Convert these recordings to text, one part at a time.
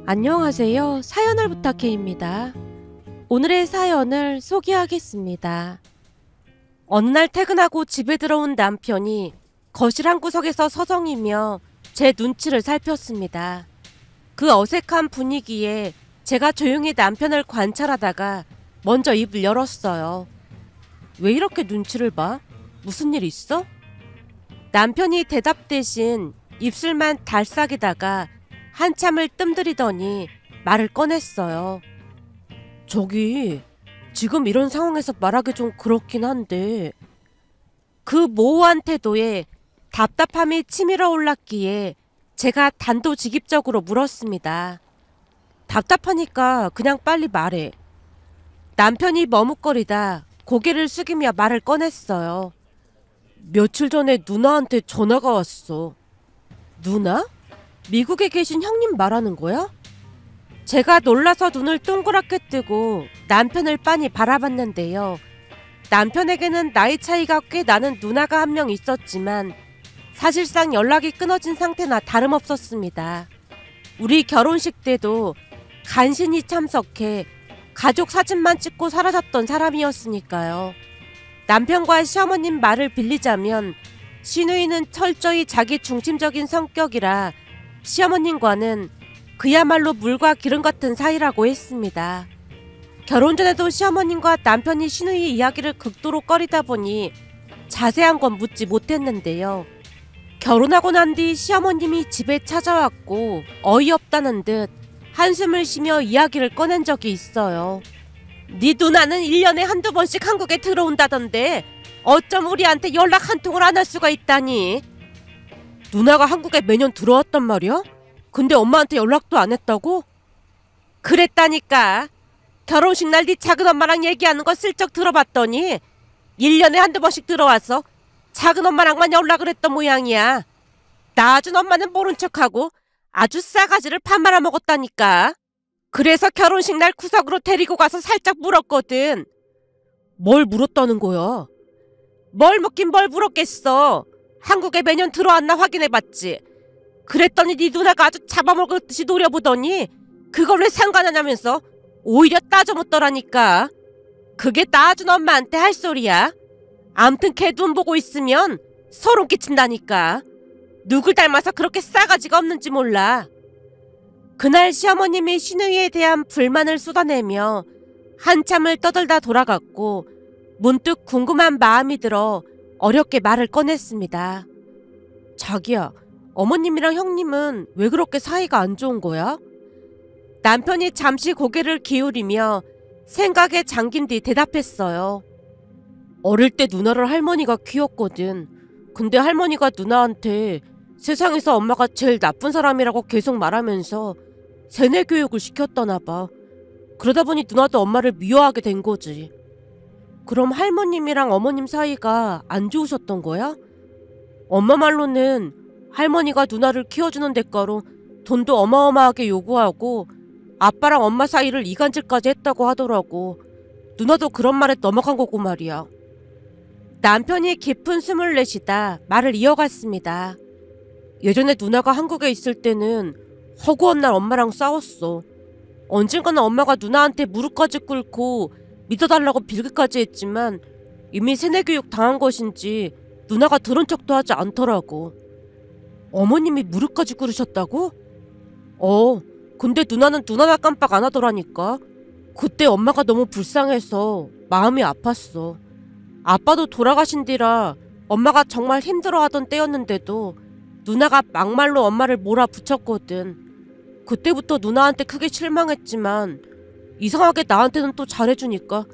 안녕하세요. 사연을 부탁해입니다. 오늘의 사연을 소개하겠습니다. 어느 날 퇴근하고 집에 들어온 남편이 거실 한 구석에서 서성이며 제 눈치를 살폈습니다. 그 어색한 분위기에 제가 조용히 남편을 관찰하다가 먼저 입을 열었어요. 왜 이렇게 눈치를 봐? 무슨 일 있어? 남편이 대답 대신 입술만 달싹이다가 한참을 뜸들이더니 말을 꺼냈어요. 저기, 지금 이런 상황에서 말하기 좀 그렇긴 한데. 그 모호한 태도에 답답함이 치밀어 올랐기에 제가 단도직입적으로 물었습니다. 답답하니까 그냥 빨리 말해. 남편이 머뭇거리다 고개를 숙이며 말을 꺼냈어요. 며칠 전에 누나한테 전화가 왔어. 누나? 미국에 계신 형님 말하는 거야? 제가 놀라서 눈을 동그랗게 뜨고 남편을 빤히 바라봤는데요. 남편에게는 나이 차이가 꽤 나는 누나가 한 명 있었지만 사실상 연락이 끊어진 상태나 다름없었습니다. 우리 결혼식 때도 간신히 참석해 가족 사진만 찍고 사라졌던 사람이었으니까요. 남편과 시어머님 말을 빌리자면 시누이는 철저히 자기 중심적인 성격이라 시어머님과는 그야말로 물과 기름 같은 사이라고 했습니다. 결혼 전에도 시어머님과 남편이 시누이 이야기를 극도로 꺼리다 보니 자세한 건 묻지 못했는데요. 결혼하고 난 뒤 시어머님이 집에 찾아왔고 어이없다는 듯 한숨을 쉬며 이야기를 꺼낸 적이 있어요. 네 누나는 1년에 한두 번씩 한국에 들어온다던데 어쩜 우리한테 연락 한 통을 안 할 수가 있다니. 누나가 한국에 매년 들어왔단 말이야? 근데 엄마한테 연락도 안 했다고? 그랬다니까. 결혼식 날 네 작은엄마랑 얘기하는 거 슬쩍 들어봤더니 1년에 한두 번씩 들어와서 작은엄마랑만 연락을 했던 모양이야. 낳아준 엄마는 모른 척하고 아주 싸가지를 판 말아먹었다니까. 그래서 결혼식 날 구석으로 데리고 가서 살짝 물었거든. 뭘 물었다는 거야? 뭘 묻긴 뭘 물었겠어. 한국에 매년 들어왔나 확인해봤지. 그랬더니 네 누나가 아주 잡아먹을 듯이 노려보더니 그걸 왜 상관하냐면서 오히려 따져묻더라니까. 그게 낳아준 엄마한테 할 소리야. 암튼 걔 눈 보고 있으면 소름 끼친다니까. 누굴 닮아서 그렇게 싸가지가 없는지 몰라. 그날 시어머님이 시누이에 대한 불만을 쏟아내며 한참을 떠들다 돌아갔고 문득 궁금한 마음이 들어 어렵게 말을 꺼냈습니다. 자기야, 어머님이랑 형님은 왜 그렇게 사이가 안 좋은 거야? 남편이 잠시 고개를 기울이며 생각에 잠긴 뒤 대답했어요. 어릴 때 누나를 할머니가 키웠거든. 근데 할머니가 누나한테 세상에서 엄마가 제일 나쁜 사람이라고 계속 말하면서 세뇌 교육을 시켰다나 봐. 그러다 보니 누나도 엄마를 미워하게 된 거지. 그럼 할머님이랑 어머님 사이가 안 좋으셨던 거야? 엄마 말로는 할머니가 누나를 키워주는 대가로 돈도 어마어마하게 요구하고 아빠랑 엄마 사이를 이간질까지 했다고 하더라고. 누나도 그런 말에 넘어간 거고 말이야. 남편이 깊은 숨을 내쉬다 말을 이어갔습니다. 예전에 누나가 한국에 있을 때는 허구한 날 엄마랑 싸웠어. 언젠가는 엄마가 누나한테 무릎까지 꿇고 믿어달라고 빌기까지 했지만 이미 세뇌교육 당한 것인지 누나가 들은 척도 하지 않더라고. 어머님이 무릎까지 꿇으셨다고? 근데 누나는 눈 하나 깜빡 안 하더라니까. 그때 엄마가 너무 불쌍해서 마음이 아팠어. 아빠도 돌아가신 뒤라 엄마가 정말 힘들어하던 때였는데도 누나가 막말로 엄마를 몰아붙였거든. 그때부터 누나한테 크게 실망했지만 이상하게 나한테는 또 잘해주니까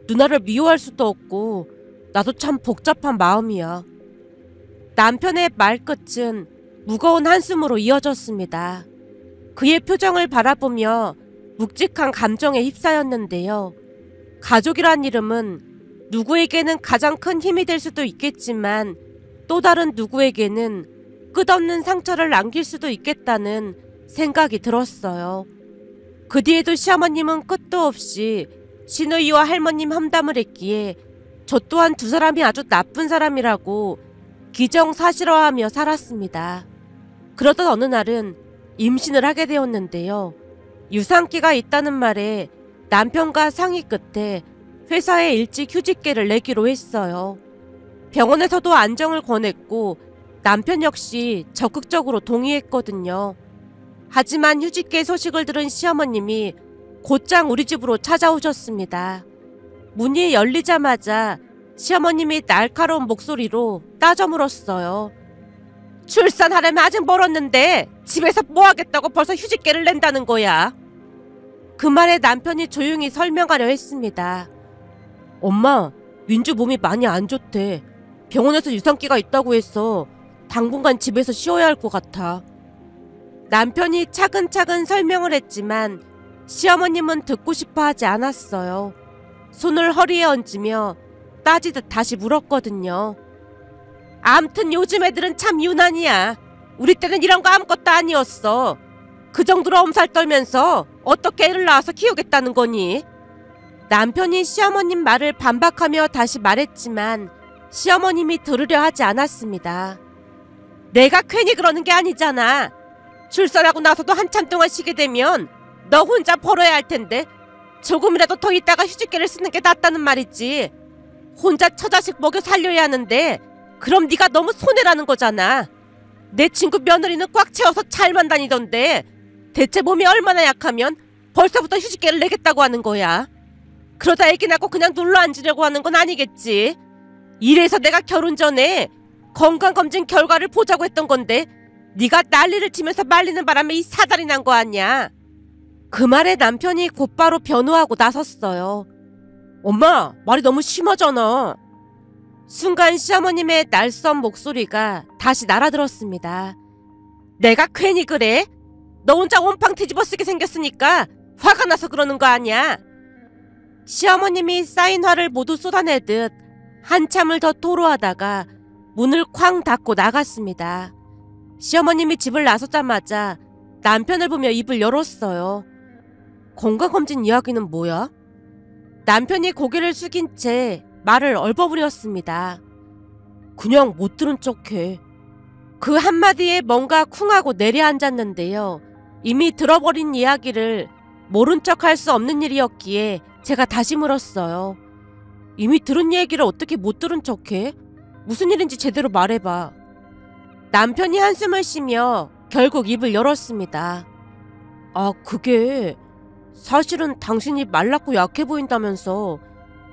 누나를 미워할 수도 없고 나도 참 복잡한 마음이야. 남편의 말끝은 무거운 한숨으로 이어졌습니다. 그의 표정을 바라보며 묵직한 감정에 휩싸였는데요. 가족이란 이름은 누구에게는 가장 큰 힘이 될 수도 있겠지만 또 다른 누구에게는 끝없는 상처를 남길 수도 있겠다는 생각이 들었어요. 그 뒤에도 시어머님은 끝도 없이 시누이와 할머님 험담을 했기에 저 또한 두 사람이 아주 나쁜 사람이라고 기정사실화하며 살았습니다. 그러던 어느 날은 임신을 하게 되었는데요. 유산기가 있다는 말에 남편과 상의 끝에 회사에 일찍 휴직계를 내기로 했어요. 병원에서도 안정을 권했고 남편 역시 적극적으로 동의했거든요. 하지만 휴직계 소식을 들은 시어머님이 곧장 우리 집으로 찾아오셨습니다. 문이 열리자마자 시어머님이 날카로운 목소리로 따져 물었어요. 출산하려면 아직 멀었는데 집에서 뭐 하겠다고 벌써 휴직계를 낸다는 거야? 그 말에 남편이 조용히 설명하려 했습니다. 엄마, 민주 몸이 많이 안 좋대. 병원에서 유산기가 있다고 해서 당분간 집에서 쉬어야 할 것 같아. 남편이 차근차근 설명을 했지만 시어머님은 듣고 싶어 하지 않았어요. 손을 허리에 얹으며 따지듯 다시 물었거든요. 암튼 요즘 애들은 참 유난이야. 우리 때는 이런 거 아무것도 아니었어. 그 정도로 엄살 떨면서 어떻게 애를 낳아서 키우겠다는 거니? 남편이 시어머님 말을 반박하며 다시 말했지만 시어머님이 들으려 하지 않았습니다. 내가 괜히 그러는 게 아니잖아. 출산하고 나서도 한참 동안 쉬게 되면 너 혼자 벌어야 할 텐데 조금이라도 더 있다가 휴직계를 쓰는 게 낫다는 말이지. 혼자 처자식 먹여 살려야 하는데 그럼 네가 너무 손해라는 거잖아. 내 친구 며느리는 꽉 채워서 잘만 다니던데 대체 몸이 얼마나 약하면 벌써부터 휴직계를 내겠다고 하는 거야. 그러다 애기 낳고 그냥 눌러 앉으려고 하는 건 아니겠지. 이래서 내가 결혼 전에 건강검진 결과를 보자고 했던 건데 네가 난리를 치면서 말리는 바람에 이 사달이 난 거 아니야. 그 말에 남편이 곧바로 변호하고 나섰어요. 엄마, 말이 너무 심하잖아. 순간 시어머님의 날쌘 목소리가 다시 날아들었습니다. 내가 괜히 그래? 너 혼자 온팡 뒤집어쓰게 생겼으니까 화가 나서 그러는 거 아니야. 시어머님이 쌓인 화를 모두 쏟아내듯 한참을 더 토로하다가 문을 쾅 닫고 나갔습니다. 시어머님이 집을 나서자마자 남편을 보며 입을 열었어요. 건강검진 이야기는 뭐야? 남편이 고개를 숙인 채 말을 얼버무렸습니다. 그냥 못 들은 척해. 그 한마디에 뭔가 쿵하고 내려앉았는데요. 이미 들어버린 이야기를 모른 척할 수 없는 일이었기에 제가 다시 물었어요. 이미 들은 얘기를 어떻게 못 들은 척해? 무슨 일인지 제대로 말해봐. 남편이 한숨을 쉬며 결국 입을 열었습니다. 아, 그게 사실은 당신이 말랐고 약해 보인다면서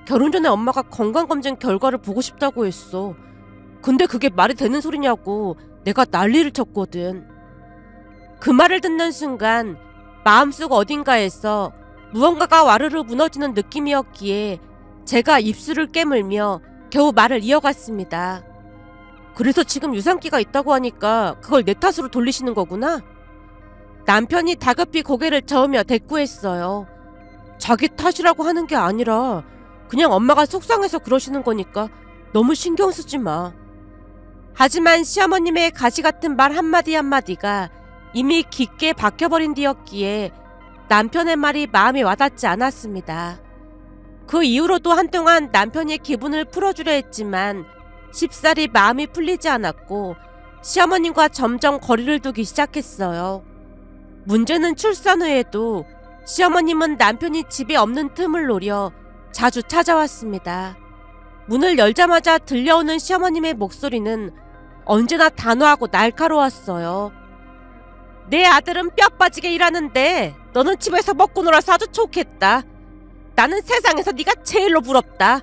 결혼 전에 엄마가 건강검진 결과를 보고 싶다고 했어. 근데 그게 말이 되는 소리냐고 내가 난리를 쳤거든. 그 말을 듣는 순간 마음속 어딘가에서 무언가가 와르르 무너지는 느낌이었기에 제가 입술을 깨물며 겨우 말을 이어갔습니다. 그래서 지금 유산기가 있다고 하니까 그걸 내 탓으로 돌리시는 거구나? 남편이 다급히 고개를 저으며 대꾸했어요. 자기 탓이라고 하는 게 아니라 그냥 엄마가 속상해서 그러시는 거니까 너무 신경 쓰지 마. 하지만 시어머님의 가시 같은 말 한마디 한마디가 이미 깊게 박혀버린 뒤였기에 남편의 말이 마음에 와닿지 않았습니다. 그 이후로도 한동안 남편이 기분을 풀어주려 했지만 쉽사리 마음이 풀리지 않았고 시어머님과 점점 거리를 두기 시작했어요. 문제는 출산 후에도 시어머님은 남편이 집에 없는 틈을 노려 자주 찾아왔습니다. 문을 열자마자 들려오는 시어머님의 목소리는 언제나 단호하고 날카로웠어요. 내 아들은 뼈 빠지게 일하는데 너는 집에서 먹고 놀아서 아주 좋겠다. 나는 세상에서 네가 제일로 부럽다.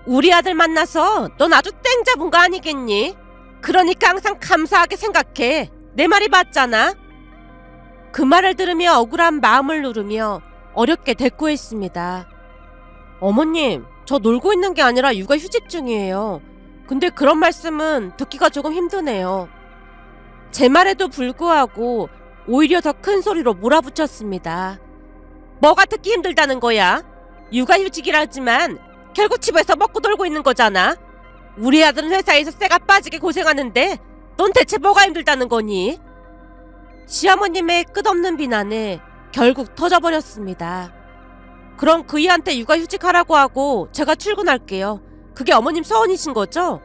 우리 아들 만나서 넌 아주 땡 잡은 거 아니겠니? 그러니까 항상 감사하게 생각해. 내 말이 맞잖아. 그 말을 들으며 억울한 마음을 누르며 어렵게 대꾸했습니다. 어머님, 저 놀고 있는 게 아니라 육아휴직 중이에요. 근데 그런 말씀은 듣기가 조금 힘드네요. 제 말에도 불구하고 오히려 더 큰 소리로 몰아붙였습니다. 뭐가 듣기 힘들다는 거야? 육아휴직이라지만 결국 집에서 먹고 놀고 있는 거잖아. 우리 아들은 회사에서 쇠가 빠지게 고생하는데 넌 대체 뭐가 힘들다는 거니? 시어머님의 끝없는 비난에 결국 터져버렸습니다. 그럼 그이한테 육아휴직하라고 하고 제가 출근할게요. 그게 어머님 소원이신 거죠?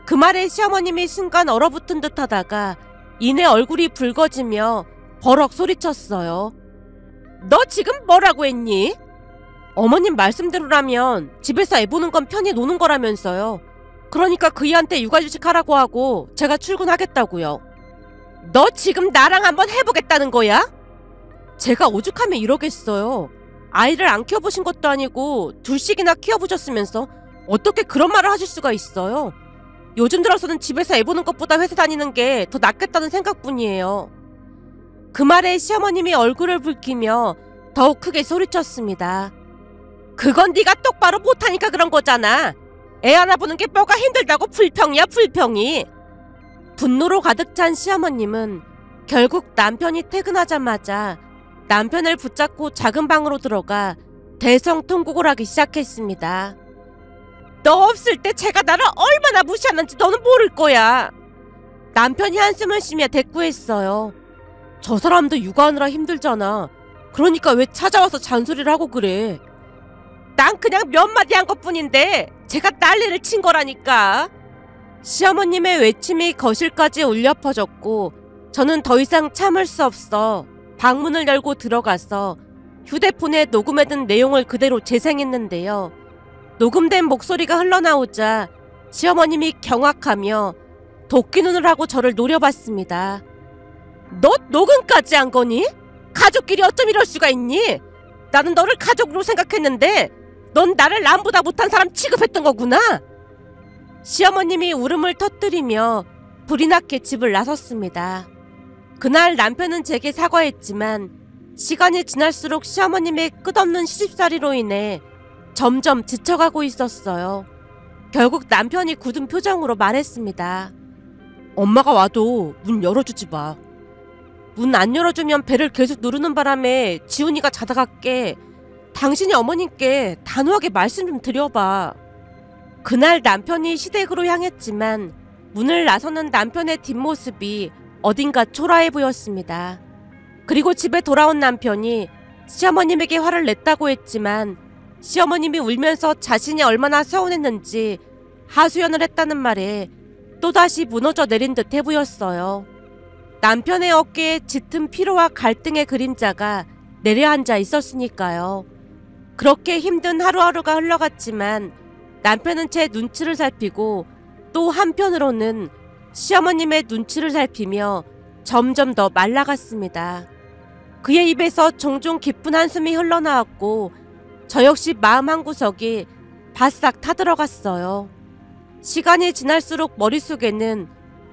그 말에 시어머님이 순간 얼어붙은 듯 하다가 이내 얼굴이 붉어지며 버럭 소리쳤어요. 너 지금 뭐라고 했니? 어머님 말씀대로라면 집에서 애 보는 건 편히 노는 거라면서요. 그러니까 그이한테 육아휴직 하라고 하고 제가 출근하겠다고요. 너 지금 나랑 한번 해보겠다는 거야? 제가 오죽하면 이러겠어요. 아이를 안 키워보신 것도 아니고 둘씩이나 키워보셨으면서 어떻게 그런 말을 하실 수가 있어요. 요즘 들어서는 집에서 애 보는 것보다 회사 다니는 게 더 낫겠다는 생각뿐이에요. 그 말에 시어머님이 얼굴을 붉히며 더욱 크게 소리쳤습니다. 그건 네가 똑바로 못하니까 그런 거잖아. 애 하나 보는 게 뭐가 힘들다고 불평이야 불평이. 분노로 가득 찬 시어머님은 결국 남편이 퇴근하자마자 남편을 붙잡고 작은 방으로 들어가 대성통곡을 하기 시작했습니다. 너 없을 때 제가 나를 얼마나 무시하는지 너는 모를 거야. 남편이 한숨을 쉬며 대꾸했어요. 저 사람도 육아하느라 힘들잖아. 그러니까 왜 찾아와서 잔소리를 하고 그래. 난 그냥 몇 마디 한 것뿐인데 제가 난리를 친 거라니까. 시어머님의 외침이 거실까지 울려 퍼졌고 저는 더 이상 참을 수 없어 방문을 열고 들어가서 휴대폰에 녹음해둔 내용을 그대로 재생했는데요. 녹음된 목소리가 흘러나오자 시어머님이 경악하며 도끼눈을 하고 저를 노려봤습니다. 너 녹음까지 한 거니? 가족끼리 어쩜 이럴 수가 있니? 나는 너를 가족으로 생각했는데 넌 나를 남보다 못한 사람 취급했던 거구나. 시어머님이 울음을 터뜨리며 불이 나게 집을 나섰습니다. 그날 남편은 제게 사과했지만 시간이 지날수록 시어머님의 끝없는 시집살이로 인해 점점 지쳐가고 있었어요. 결국 남편이 굳은 표정으로 말했습니다. 엄마가 와도 문 열어주지 마. 문 안 열어주면 배를 계속 누르는 바람에 지훈이가 자다가 깨. 당신이 어머님께 단호하게 말씀 좀 드려봐. 그날 남편이 시댁으로 향했지만 문을 나서는 남편의 뒷모습이 어딘가 초라해 보였습니다. 그리고 집에 돌아온 남편이 시어머님에게 화를 냈다고 했지만 시어머님이 울면서 자신이 얼마나 서운했는지 하소연을 했다는 말에 또다시 무너져 내린 듯해 보였어요. 남편의 어깨에 짙은 피로와 갈등의 그림자가 내려앉아 있었으니까요. 그렇게 힘든 하루하루가 흘러갔지만 남편은 제 눈치를 살피고 또 한편으로는 시어머님의 눈치를 살피며 점점 더 말라갔습니다. 그의 입에서 종종 깊은 한숨이 흘러나왔고 저 역시 마음 한구석이 바싹 타들어갔어요. 시간이 지날수록 머릿속에는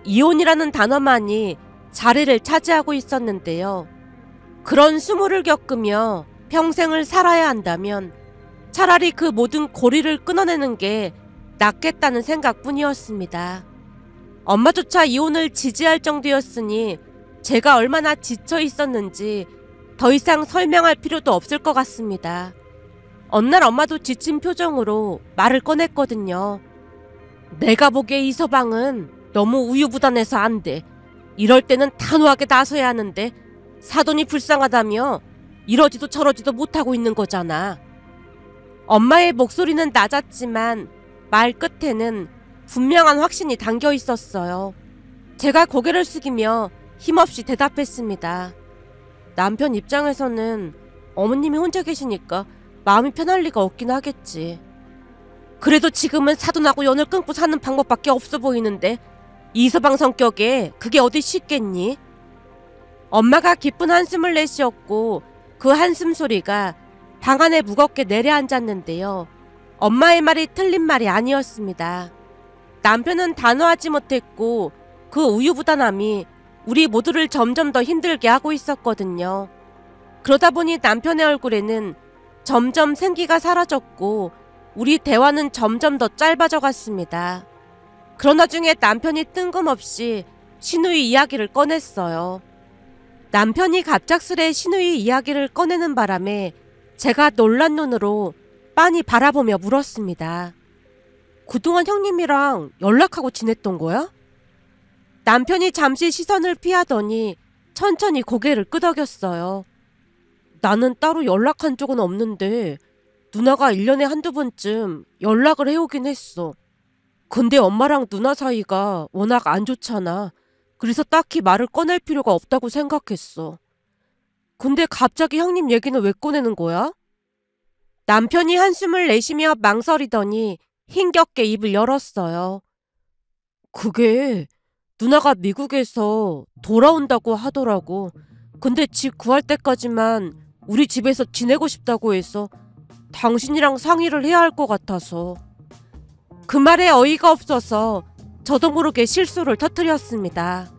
이혼이라는 단어만이 자리를 차지하고 있었는데요. 그런 수모를 겪으며 평생을 살아야 한다면 차라리 그 모든 고리를 끊어내는 게 낫겠다는 생각뿐이었습니다. 엄마조차 이혼을 지지할 정도였으니 제가 얼마나 지쳐 있었는지 더 이상 설명할 필요도 없을 것 같습니다. 어느 날 엄마도 지친 표정으로 말을 꺼냈거든요. 내가 보기에 이 서방은 너무 우유부단해서 안 돼. 이럴 때는 단호하게 나서야 하는데 사돈이 불쌍하다며 이러지도 저러지도 못하고 있는 거잖아. 엄마의 목소리는 낮았지만 말 끝에는 분명한 확신이 담겨 있었어요. 제가 고개를 숙이며 힘없이 대답했습니다. 남편 입장에서는 어머님이 혼자 계시니까 마음이 편할 리가 없긴 하겠지. 그래도 지금은 사돈하고 연을 끊고 사는 방법밖에 없어 보이는데 이서방 성격에 그게 어디 쉽겠니? 엄마가 깊은 한숨을 내쉬었고 그 한숨 소리가 방 안에 무겁게 내려앉았는데요. 엄마의 말이 틀린 말이 아니었습니다. 남편은 단호하지 못했고 그 우유부단함이 우리 모두를 점점 더 힘들게 하고 있었거든요. 그러다 보니 남편의 얼굴에는 점점 생기가 사라졌고 우리 대화는 점점 더 짧아져 갔습니다. 그러나 중에 남편이 뜬금없이 시누이 이야기를 꺼냈어요. 남편이 갑작스레 시누이 이야기를 꺼내는 바람에 제가 놀란 눈으로 빤히 바라보며 물었습니다. 그동안 형님이랑 연락하고 지냈던 거야? 남편이 잠시 시선을 피하더니 천천히 고개를 끄덕였어요. 나는 따로 연락한 적은 없는데 누나가 1년에 한두 번쯤 연락을 해오긴 했어. 근데 엄마랑 누나 사이가 워낙 안 좋잖아. 그래서 딱히 말을 꺼낼 필요가 없다고 생각했어. 근데 갑자기 형님 얘기는 왜 꺼내는 거야? 남편이 한숨을 내쉬며 망설이더니 힘겹게 입을 열었어요. 그게 누나가 미국에서 돌아온다고 하더라고. 근데 집 구할 때까지만 우리 집에서 지내고 싶다고 해서 당신이랑 상의를 해야 할 것 같아서. 그 말에 어이가 없어서 저도 모르게 실수를 터뜨렸습니다.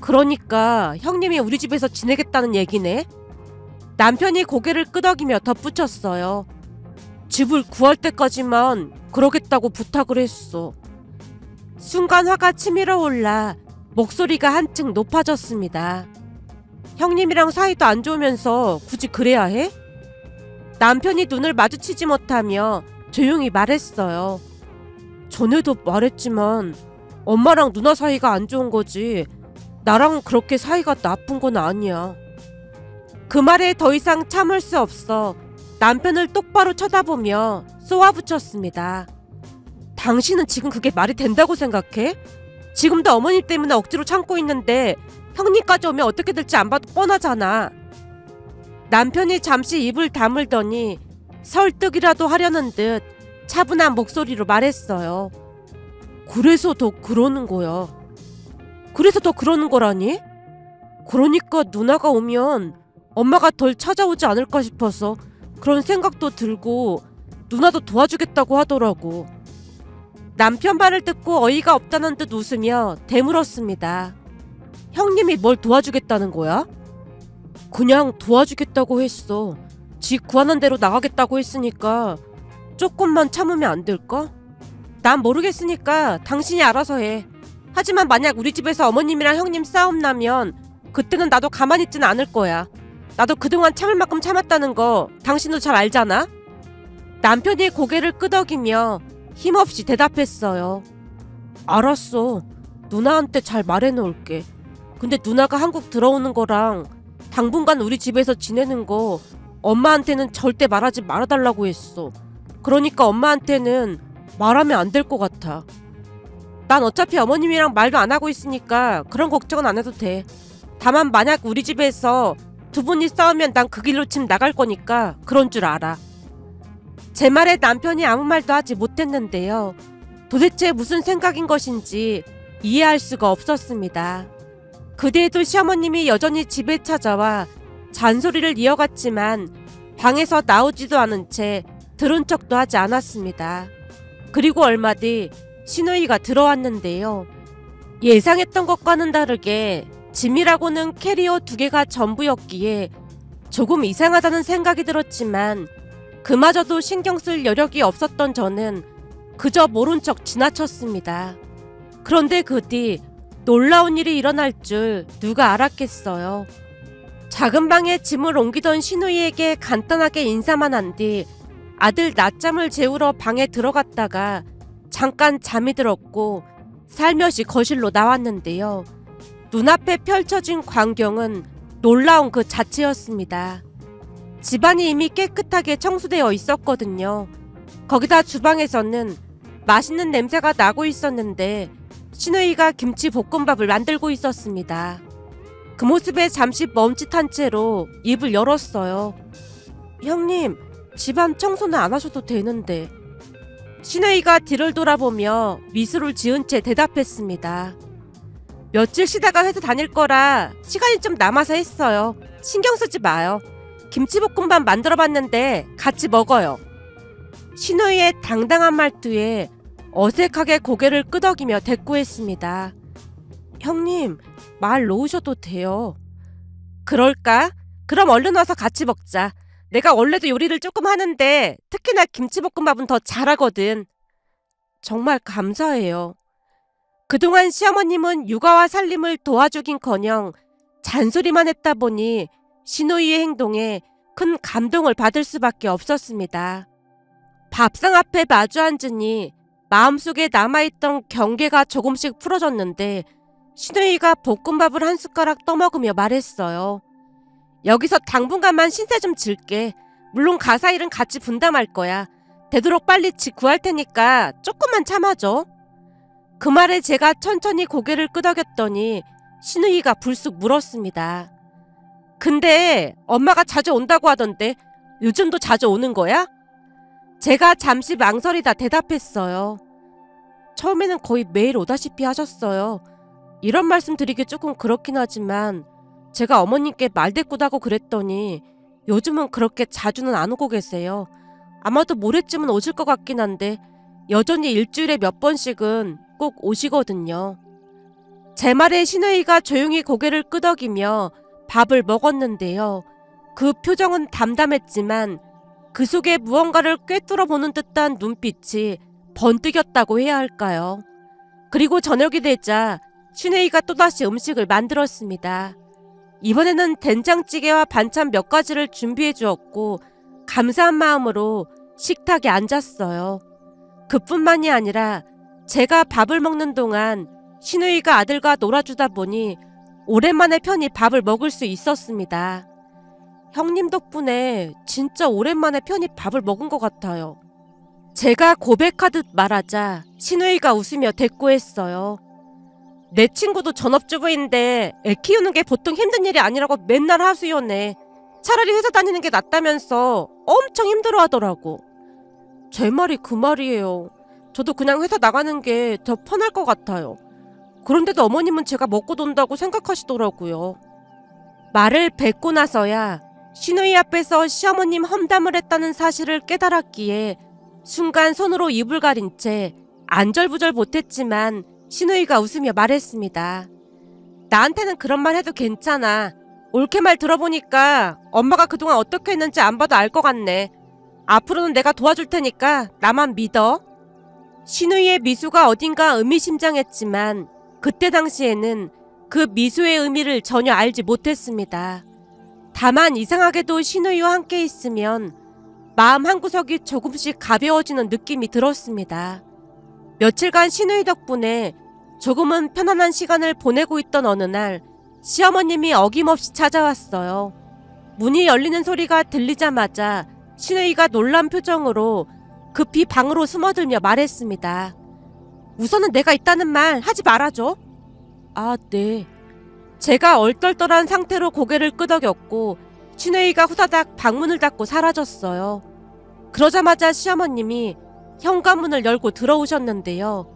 그러니까 형님이 우리 집에서 지내겠다는 얘기네? 남편이 고개를 끄덕이며 덧붙였어요. 집을 구할 때까지만 그러겠다고 부탁을 했어. 순간 화가 치밀어 올라 목소리가 한층 높아졌습니다. 형님이랑 사이도 안 좋으면서 굳이 그래야 해? 남편이 눈을 마주치지 못하며 조용히 말했어요. 전에도 말했지만 엄마랑 누나 사이가 안 좋은 거지 나랑은 그렇게 사이가 나쁜 건 아니야. 그 말에 더 이상 참을 수 없어 남편을 똑바로 쳐다보며 쏘아붙였습니다. 당신은 지금 그게 말이 된다고 생각해? 지금도 어머님 때문에 억지로 참고 있는데 형님까지 오면 어떻게 될지 안 봐도 뻔하잖아. 남편이 잠시 입을 다물더니 설득이라도 하려는 듯 차분한 목소리로 말했어요. 그래서 더 그러는 거야. 그래서 더 그러는 거라니? 그러니까 누나가 오면 엄마가 덜 찾아오지 않을까 싶어서 그런 생각도 들고 누나도 도와주겠다고 하더라고. 남편 말을 듣고 어이가 없다는 듯 웃으며 되물었습니다. 형님이 뭘 도와주겠다는 거야? 그냥 도와주겠다고 했어. 집 구하는 대로 나가겠다고 했으니까 조금만 참으면 안 될까? 난 모르겠으니까 당신이 알아서 해. 하지만 만약 우리 집에서 어머님이랑 형님 싸움 나면 그때는 나도 가만히 있지는 않을 거야. 나도 그동안 참을 만큼 참았다는 거 당신도 잘 알잖아? 남편이 고개를 끄덕이며 힘없이 대답했어요. 알았어. 누나한테 잘 말해놓을게. 근데 누나가 한국 들어오는 거랑 당분간 우리 집에서 지내는 거 엄마한테는 절대 말하지 말아달라고 했어. 그러니까 엄마한테는 말하면 안 될 것 같아. 난 어차피 어머님이랑 말도 안 하고 있으니까 그런 걱정은 안 해도 돼. 다만 만약 우리 집에서 두 분이 싸우면 난 그 길로 집 나갈 거니까 그런 줄 알아. 제 말에 남편이 아무 말도 하지 못했는데요. 도대체 무슨 생각인 것인지 이해할 수가 없었습니다. 그대에도 시어머님이 여전히 집에 찾아와 잔소리를 이어갔지만 방에서 나오지도 않은 채 들은 척도 하지 않았습니다. 그리고 얼마 뒤 신우이가 들어왔는데요. 예상했던 것과는 다르게 짐이라고는 캐리어 2개가 전부였기에 조금 이상하다는 생각이 들었지만 그마저도 신경 쓸 여력이 없었던 저는 그저 모른 척 지나쳤습니다. 그런데 그 뒤 놀라운 일이 일어날 줄 누가 알았겠어요. 작은 방에 짐을 옮기던 신우이에게 간단하게 인사만 한 뒤 아들 낮잠을 재우러 방에 들어갔다가 잠깐 잠이 들었고 살며시 거실로 나왔는데요. 눈앞에 펼쳐진 광경은 놀라운 그 자체였습니다. 집안이 이미 깨끗하게 청소되어 있었거든요. 거기다 주방에서는 맛있는 냄새가 나고 있었는데 신우이가 김치볶음밥을 만들고 있었습니다. 그 모습에 잠시 멈칫한 채로 입을 열었어요. 형님, 집안 청소는 안 하셔도 되는데. 신우이가 뒤를 돌아보며 미소를 지은 채 대답했습니다. 며칠 쉬다가 회사 다닐 거라 시간이 좀 남아서 했어요. 신경 쓰지 마요. 김치볶음밥 만들어봤는데 같이 먹어요. 신우이의 당당한 말투에 어색하게 고개를 끄덕이며 대꾸했습니다. 형님, 말 놓으셔도 돼요. 그럴까? 그럼 얼른 와서 같이 먹자. 내가 원래도 요리를 조금 하는데 특히나 김치볶음밥은 더 잘하거든. 정말 감사해요. 그동안 시어머님은 육아와 살림을 도와주긴커녕 잔소리만 했다 보니 신우이의 행동에 큰 감동을 받을 수밖에 없었습니다. 밥상 앞에 마주 앉으니 마음속에 남아있던 경계가 조금씩 풀어졌는데 신우이가 볶음밥을 한 숟가락 떠먹으며 말했어요. 여기서 당분간만 신세 좀 질게. 물론 가사 일은 같이 분담할 거야. 되도록 빨리 집 구할 테니까 조금만 참아줘. 그 말에 제가 천천히 고개를 끄덕였더니 신우이가 불쑥 물었습니다. 근데 엄마가 자주 온다고 하던데 요즘도 자주 오는 거야? 제가 잠시 망설이다 대답했어요. 처음에는 거의 매일 오다시피 하셨어요. 이런 말씀 드리기 조금 그렇긴 하지만 제가 어머님께 말대꾸다고 그랬더니 요즘은 그렇게 자주는 안 오고 계세요. 아마도 모레쯤은 오실 것 같긴 한데 여전히 일주일에 몇 번씩은 꼭 오시거든요. 제 말에 시누이가 조용히 고개를 끄덕이며 밥을 먹었는데요. 그 표정은 담담했지만 그 속에 무언가를 꿰뚫어 보는 듯한 눈빛이 번뜩였다고 해야 할까요? 그리고 저녁이 되자 시누이가 또다시 음식을 만들었습니다. 이번에는 된장찌개와 반찬 몇 가지를 준비해 주었고 감사한 마음으로 식탁에 앉았어요. 그뿐만이 아니라 제가 밥을 먹는 동안 시누이가 아들과 놀아주다 보니 오랜만에 편히 밥을 먹을 수 있었습니다. 형님 덕분에 진짜 오랜만에 편히 밥을 먹은 것 같아요. 제가 고백하듯 말하자 시누이가 웃으며 대꾸했어요. 내 친구도 전업주부인데 애 키우는 게 보통 힘든 일이 아니라고 맨날 하소연해. 차라리 회사 다니는 게 낫다면서 엄청 힘들어 하더라고. 제 말이 그 말이에요. 저도 그냥 회사 나가는 게 더 편할 것 같아요. 그런데도 어머님은 제가 먹고 돈다고 생각하시더라고요. 말을 뱉고 나서야 시누이 앞에서 시어머님 험담을 했다는 사실을 깨달았기에 순간 손으로 입을 가린 채 안절부절 못했지만 시누이가 웃으며 말했습니다. 나한테는 그런 말 해도 괜찮아. 옳게 말 들어보니까 엄마가 그동안 어떻게 했는지 안 봐도 알 것 같네. 앞으로는 내가 도와줄 테니까 나만 믿어. 시누이의 미소가 어딘가 의미심장했지만 그때 당시에는 그 미소의 의미를 전혀 알지 못했습니다. 다만 이상하게도 시누이와 함께 있으면 마음 한구석이 조금씩 가벼워지는 느낌이 들었습니다. 며칠간 시누이 덕분에 조금은 편안한 시간을 보내고 있던 어느 날 시어머님이 어김없이 찾아왔어요. 문이 열리는 소리가 들리자마자 시누이가 놀란 표정으로 급히 방으로 숨어들며 말했습니다. 우선은 내가 있다는 말 하지 말아줘. 아, 네. 제가 얼떨떨한 상태로 고개를 끄덕였고 시누이가 후다닥 방문을 닫고 사라졌어요. 그러자마자 시어머님이 현관문을 열고 들어오셨는데요.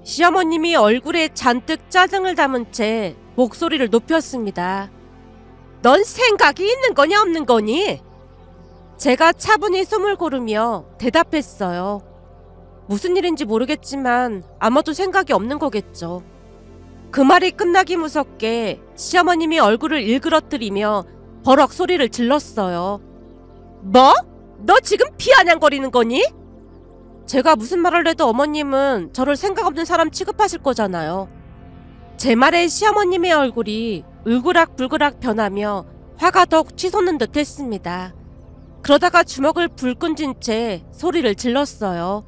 시어머님이 얼굴에 잔뜩 짜증을 담은 채 목소리를 높였습니다. 넌 생각이 있는 거냐 없는 거니? 제가 차분히 숨을 고르며 대답했어요. 무슨 일인지 모르겠지만 아마도 생각이 없는 거겠죠. 그 말이 끝나기 무섭게 시어머님이 얼굴을 일그러뜨리며 버럭 소리를 질렀어요. 뭐? 너 지금 비아냥거리는 거니? 제가 무슨 말을 해도 어머님은 저를 생각 없는 사람 취급하실 거잖아요. 제 말에 시어머님의 얼굴이 울그락불그락 변하며 화가 더욱 치솟는 듯 했습니다. 그러다가 주먹을 불끈 쥔 채 소리를 질렀어요.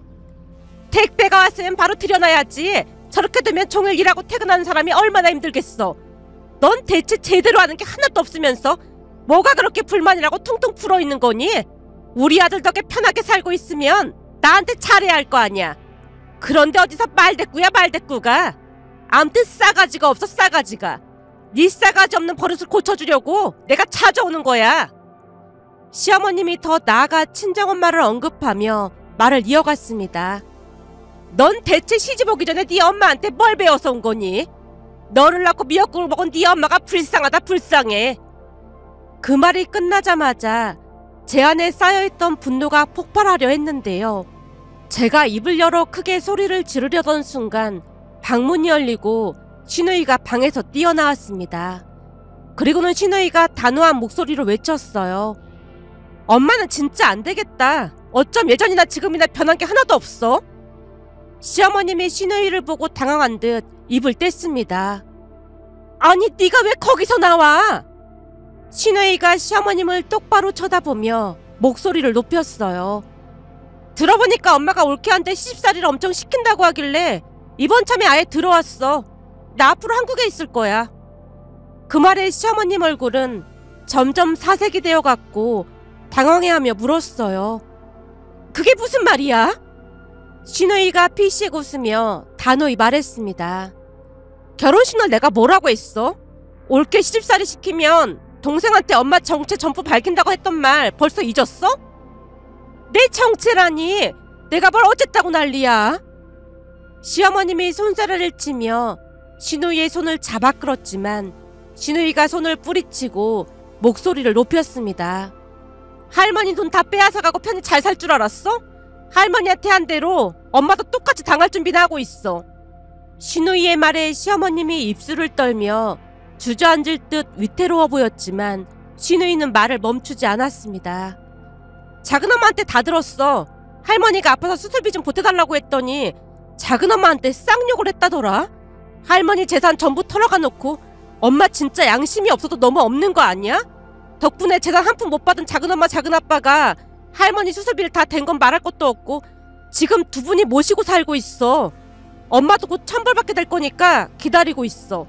택배가 왔으면 바로 들여놔야지. 저렇게 되면 종일 일하고 퇴근하는 사람이 얼마나 힘들겠어. 넌 대체 제대로 하는 게 하나도 없으면서 뭐가 그렇게 불만이라고 퉁퉁 불어있는 거니? 우리 아들 덕에 편하게 살고 있으면 나한테 잘해야 할 거 아니야. 그런데 어디서 말대꾸야 말대꾸가. 아무튼 싸가지가 없어 싸가지가. 네 싸가지 없는 버릇을 고쳐주려고 내가 찾아오는 거야. 시어머님이 더 나아가 친정엄마를 언급하며 말을 이어갔습니다. 넌 대체 시집 오기 전에 네 엄마한테 뭘 배워서 온 거니? 너를 낳고 미역국을 먹은 네 엄마가 불쌍하다 불쌍해. 그 말이 끝나자마자 제 안에 쌓여있던 분노가 폭발하려 했는데요. 제가 입을 열어 크게 소리를 지르려던 순간 방문이 열리고 시누이가 방에서 뛰어나왔습니다. 그리고는 시누이가 단호한 목소리로 외쳤어요. 엄마는 진짜 안 되겠다. 어쩜 예전이나 지금이나 변한 게 하나도 없어? 시어머님이 시누이를 보고 당황한 듯 입을 뗐습니다. 아니 네가 왜 거기서 나와? 시누이가 시어머님을 똑바로 쳐다보며 목소리를 높였어요. 들어보니까 엄마가 올케 한테 시집살이를 엄청 시킨다고 하길래 이번 참에 아예 들어왔어. 나 앞으로 한국에 있을 거야. 그 말에 시어머님 얼굴은 점점 사색이 되어갔고 당황해하며 물었어요. 그게 무슨 말이야? 시누이가 피식 웃으며 단호히 말했습니다. 결혼식 날 내가 뭐라고 했어? 올케 시집살이 시키면 동생한테 엄마 정체 전부 밝힌다고 했던 말 벌써 잊었어? 내 정체라니! 내가 뭘 어쨌다고 난리야? 시어머님이 손사래를 치며 신우이의 손을 잡아 끌었지만 신우이가 손을 뿌리치고 목소리를 높였습니다. 할머니 돈 다 빼앗아가고 편히 잘 살 줄 알았어? 할머니한테 한 대로 엄마도 똑같이 당할 준비나 하고 있어. 신우이의 말에 시어머님이 입술을 떨며 주저앉을 듯 위태로워 보였지만 신우이는 말을 멈추지 않았습니다. 작은엄마한테 다 들었어. 할머니가 아파서 수술비 좀 보태달라고 했더니 작은엄마한테 쌍욕을 했다더라. 할머니 재산 전부 털어가 놓고 엄마 진짜 양심이 없어도 너무 없는 거 아니야? 덕분에 재산 한 푼 못 받은 작은엄마 작은아빠가 할머니 수술비를 다 댄 건 말할 것도 없고 지금 두 분이 모시고 살고 있어. 엄마도 곧 천벌받게 될 거니까 기다리고 있어.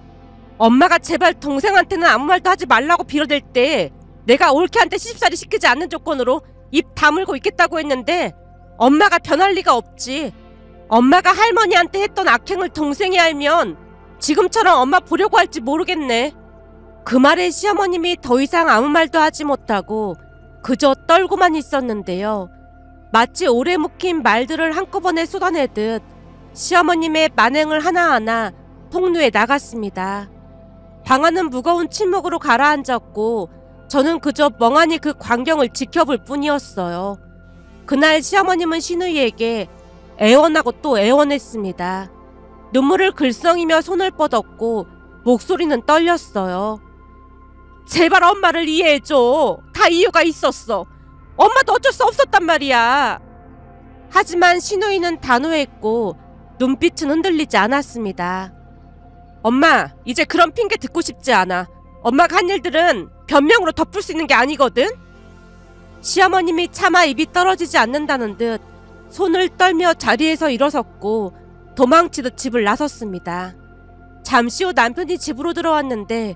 엄마가 제발 동생한테는 아무 말도 하지 말라고 빌어댈 때 내가 올케한테 시집살이 시키지 않는 조건으로 입 다물고 있겠다고 했는데 엄마가 변할 리가 없지. 엄마가 할머니한테 했던 악행을 동생이 알면 지금처럼 엄마 보려고 할지 모르겠네. 그 말에 시어머님이 더 이상 아무 말도 하지 못하고 그저 떨고만 있었는데요. 마치 오래 묵힌 말들을 한꺼번에 쏟아내듯 시어머님의 만행을 하나하나 폭로해 나갔습니다. 방안은 무거운 침묵으로 가라앉았고 저는 그저 멍하니 그 광경을 지켜볼 뿐이었어요. 그날 시어머님은 신우이에게 애원하고 또 애원했습니다. 눈물을 글썽이며 손을 뻗었고 목소리는 떨렸어요. 제발 엄마를 이해해줘. 다 이유가 있었어. 엄마도 어쩔 수 없었단 말이야. 하지만 신우이는 단호했고 눈빛은 흔들리지 않았습니다. 엄마, 이제 그런 핑계 듣고 싶지 않아. 엄마가 한 일들은 변명으로 덮을 수 있는 게 아니거든? 시어머님이 차마 입이 떨어지지 않는다는 듯 손을 떨며 자리에서 일어섰고 도망치듯 집을 나섰습니다. 잠시 후 남편이 집으로 들어왔는데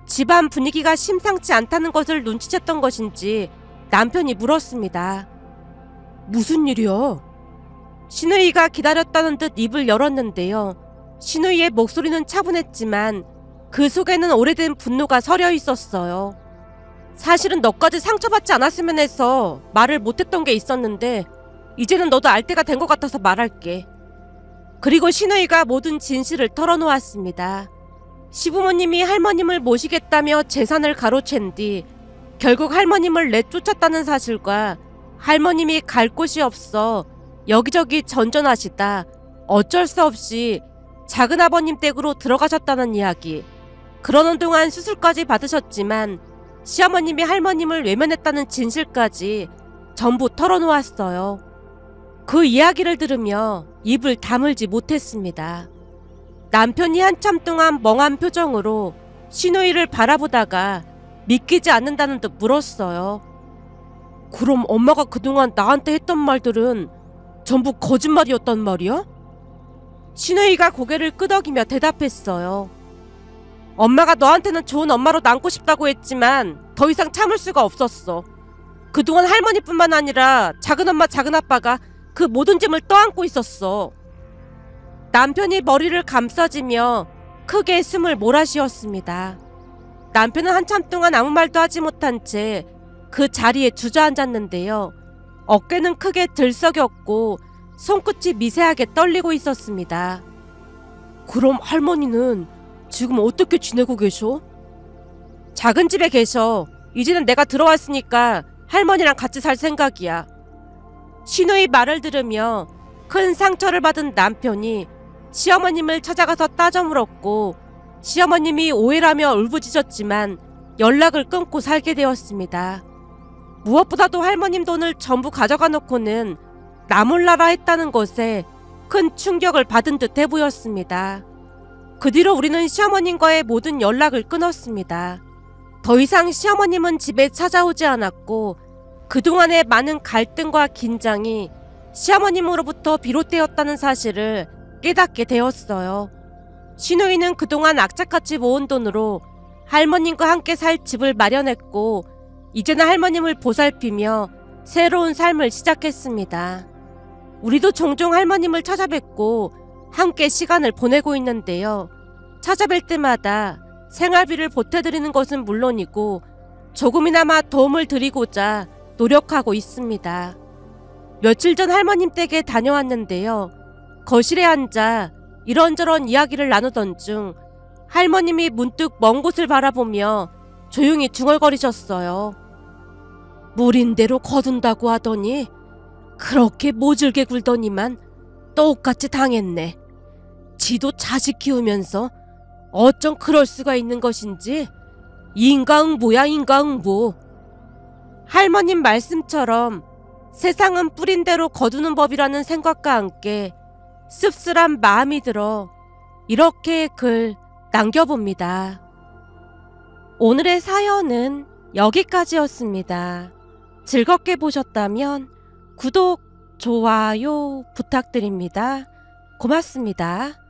집안 분위기가 심상치 않다는 것을 눈치챘던 것인지 남편이 물었습니다. 무슨 일이야? 신우이가 기다렸다는 듯 입을 열었는데요. 신우이의 목소리는 차분했지만 그 속에는 오래된 분노가 서려 있었어요. 사실은 너까지 상처받지 않았으면 해서 말을 못했던 게 있었는데 이제는 너도 알 때가 된 것 같아서 말할게. 그리고 신우이가 모든 진실을 털어놓았습니다. 시부모님이 할머님을 모시겠다며 재산을 가로챈 뒤 결국 할머님을 내쫓았다는 사실과 할머님이 갈 곳이 없어 여기저기 전전하시다 어쩔 수 없이 작은아버님 댁으로 들어가셨다는 이야기. 그러는 동안 수술까지 받으셨지만 시어머님이 할머님을 외면했다는 진실까지 전부 털어놓았어요. 그 이야기를 들으며 입을 다물지 못했습니다. 남편이 한참 동안 멍한 표정으로 신우이를 바라보다가 믿기지 않는다는 듯 물었어요. 그럼 엄마가 그동안 나한테 했던 말들은 전부 거짓말이었단 말이야? 신우이가 고개를 끄덕이며 대답했어요. 엄마가 너한테는 좋은 엄마로 남고 싶다고 했지만 더 이상 참을 수가 없었어. 그동안 할머니뿐만 아니라 작은엄마 작은아빠가 그 모든 짐을 떠안고 있었어. 남편이 머리를 감싸지며 크게 숨을 몰아쉬었습니다. 남편은 한참 동안 아무 말도 하지 못한 채 그 자리에 주저앉았는데요. 어깨는 크게 들썩였고 손끝이 미세하게 떨리고 있었습니다. 그럼 할머니는 지금 어떻게 지내고 계셔? 작은 집에 계셔. 이제는 내가 들어왔으니까 할머니랑 같이 살 생각이야. 신우이 말을 들으며 큰 상처를 받은 남편이 시어머님을 찾아가서 따져 물었고 시어머님이 오해라며 울부짖었지만 연락을 끊고 살게 되었습니다. 무엇보다도 할머님 돈을 전부 가져가 놓고는 나 몰라라 했다는 것에 큰 충격을 받은 듯해 보였습니다. 그 뒤로 우리는 시어머님과의 모든 연락을 끊었습니다. 더 이상 시어머님은 집에 찾아오지 않았고 그동안의 많은 갈등과 긴장이 시어머님으로부터 비롯되었다는 사실을 깨닫게 되었어요. 신우이는 그동안 악착같이 모은 돈으로 할머님과 함께 살 집을 마련했고 이제는 할머님을 보살피며 새로운 삶을 시작했습니다. 우리도 종종 할머님을 찾아뵙고 함께 시간을 보내고 있는데요. 찾아뵐 때마다 생활비를 보태드리는 것은 물론이고 조금이나마 도움을 드리고자 노력하고 있습니다. 며칠 전 할머님 댁에 다녀왔는데요. 거실에 앉아 이런저런 이야기를 나누던 중 할머님이 문득 먼 곳을 바라보며 조용히 중얼거리셨어요. 물인대로 거둔다고 하더니 그렇게 모질게 굴더니만 똑같이 당했네. 지도 자식 키우면서 어쩜 그럴 수가 있는 것인지 인과응보야 인과응보. 할머님 말씀처럼 세상은 뿌린 대로 거두는 법이라는 생각과 함께 씁쓸한 마음이 들어 이렇게 글 남겨봅니다. 오늘의 사연은 여기까지였습니다. 즐겁게 보셨다면 구독, 좋아요 부탁드립니다. 고맙습니다.